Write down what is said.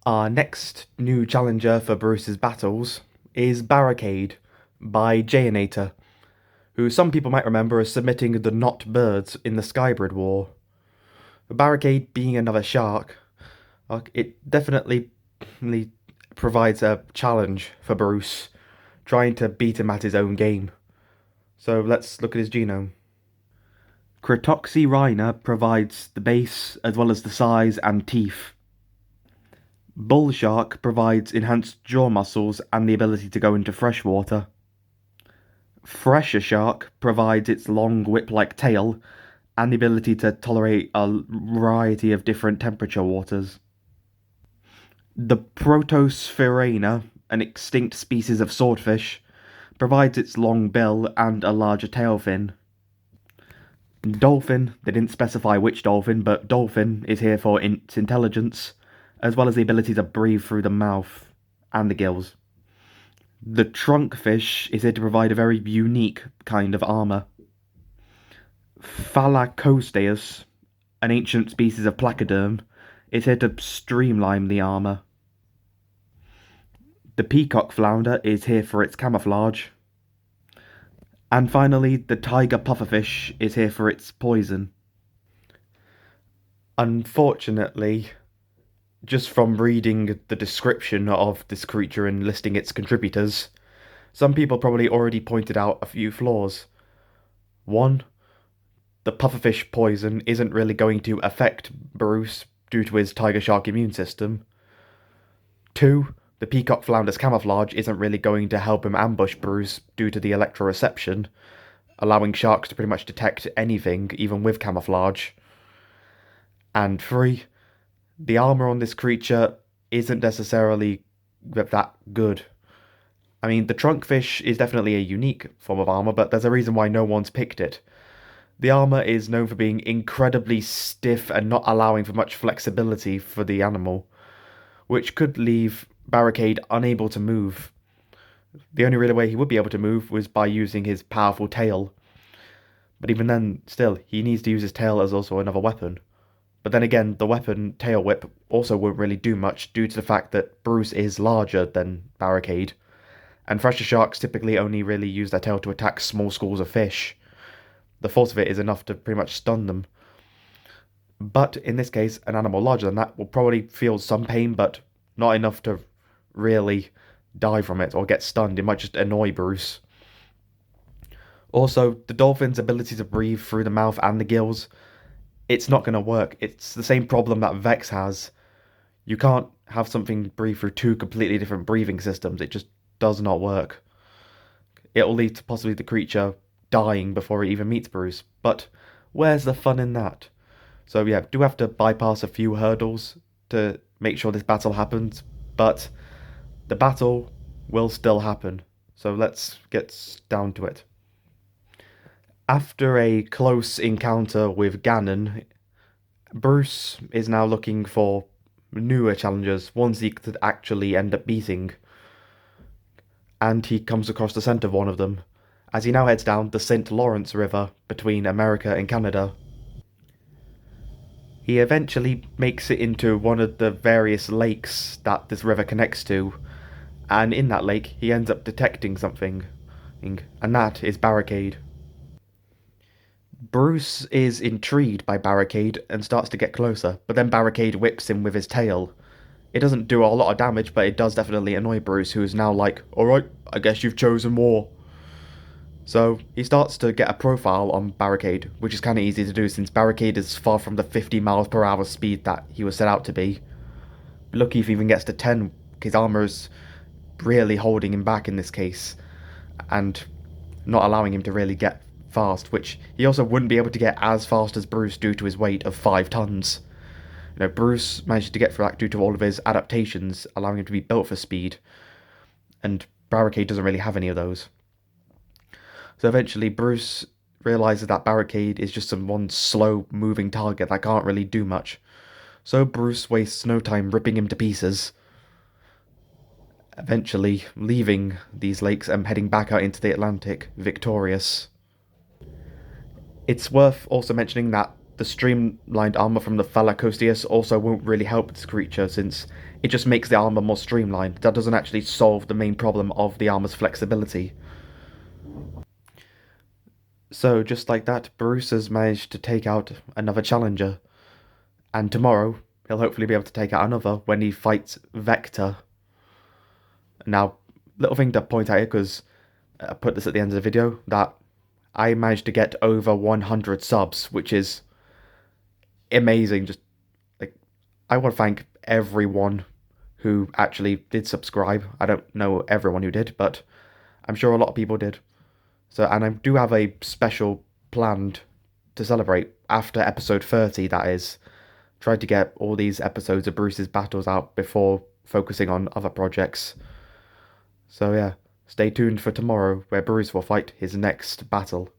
Our next new challenger for Bruce's battles is Barricade by Jayanator, who some people might remember as submitting the Not Birds in the Skybrid War. Barricade being another shark, it definitely provides a challenge for Bruce, trying to beat him at his own game. So let's look at his genome. Cretoxyrhina provides the base as well as the size and teeth. Bull shark provides enhanced jaw muscles and the ability to go into fresh water. Fresher shark provides its long whip-like tail and the ability to tolerate a variety of different temperature waters. The Protosphaerina, an extinct species of swordfish, provides its long bill and a larger tail fin. Dolphin, they didn't specify which dolphin, but dolphin is here for its intelligence, as well as the ability to breathe through the mouth and the gills. The trunkfish is here to provide a very unique kind of armour. Phallacosteus, an ancient species of placoderm, is here to streamline the armour. The peacock flounder is here for its camouflage. And finally, the tiger pufferfish is here for its poison. Unfortunately, just from reading the description of this creature and listing its contributors, some people probably already pointed out a few flaws. One, the pufferfish poison isn't really going to affect Bruce due to his tiger shark immune system. Two, the peacock flounder's camouflage isn't really going to help him ambush Bruce due to the electroreception, allowing sharks to pretty much detect anything, even with camouflage. And three, the armor on this creature isn't necessarily that good. I mean, the trunkfish is definitely a unique form of armor, but there's a reason why no one's picked it. The armor is known for being incredibly stiff and not allowing for much flexibility for the animal, which could leave Barricade unable to move. The only real way he would be able to move was by using his powerful tail. But even then, still, he needs to use his tail as also another weapon. But then again, the weapon Tail Whip also won't really do much due to the fact that Bruce is larger than Barricade, and fresher sharks typically only really use their tail to attack small schools of fish. The force of it is enough to pretty much stun them. But in this case, an animal larger than that will probably feel some pain, but not enough to really die from it or get stunned. It might just annoy Bruce. Also, the dolphin's ability to breathe through the mouth and the gills, it's not going to work. It's the same problem that Vex has. You can't have something breathe through two completely different breathing systems. It just does not work. It'll lead to possibly the creature dying before it even meets Bruce. But where's the fun in that? So yeah, do have to bypass a few hurdles to make sure this battle happens, but the battle will still happen. So let's get down to it. After a close encounter with Ganon, Bruce is now looking for newer challengers, ones he could actually end up beating. And he comes across the scent of one of them, as he now heads down the St. Lawrence River between America and Canada. He eventually makes it into one of the various lakes that this river connects to, and in that lake he ends up detecting something, and that is Barricade. Bruce is intrigued by Barricade and starts to get closer, but then Barricade whips him with his tail. It doesn't do a lot of damage, but it does definitely annoy Bruce, who is now like, alright, I guess you've chosen war. So he starts to get a profile on Barricade, which is kind of easy to do since Barricade is far from the 50 miles per hour speed that he was set out to be. Lucky if he even gets to 10, his armor is really holding him back in this case, and not allowing him to really get fast, which he also wouldn't be able to get as fast as Bruce due to his weight of 5 tons. Bruce managed to get through that due to all of his adaptations, allowing him to be built for speed, and Barricade doesn't really have any of those. So eventually Bruce realizes that Barricade is just one slow moving target that can't really do much. So Bruce wastes no time ripping him to pieces, eventually leaving these lakes and heading back out into the Atlantic victorious. It's worth also mentioning that the streamlined armor from the Thalacosteus also won't really help this creature, since it just makes the armor more streamlined. That doesn't actually solve the main problem of the armor's flexibility. So, just like that, Bruce has managed to take out another challenger. And tomorrow, he'll hopefully be able to take out another when he fights Vector. Now, little thing to point out here, because I put this at the end of the video, that I managed to get over 100 subs, which is amazing. Just, like, I want to thank everyone who actually did subscribe. I don't know everyone who did, but I'm sure a lot of people did. So, and I do have a special planned to celebrate after episode 30, that is. Tried to get all these episodes of Bruce's battles out before focusing on other projects. So yeah, stay tuned for tomorrow, where Bruce will fight his next battle.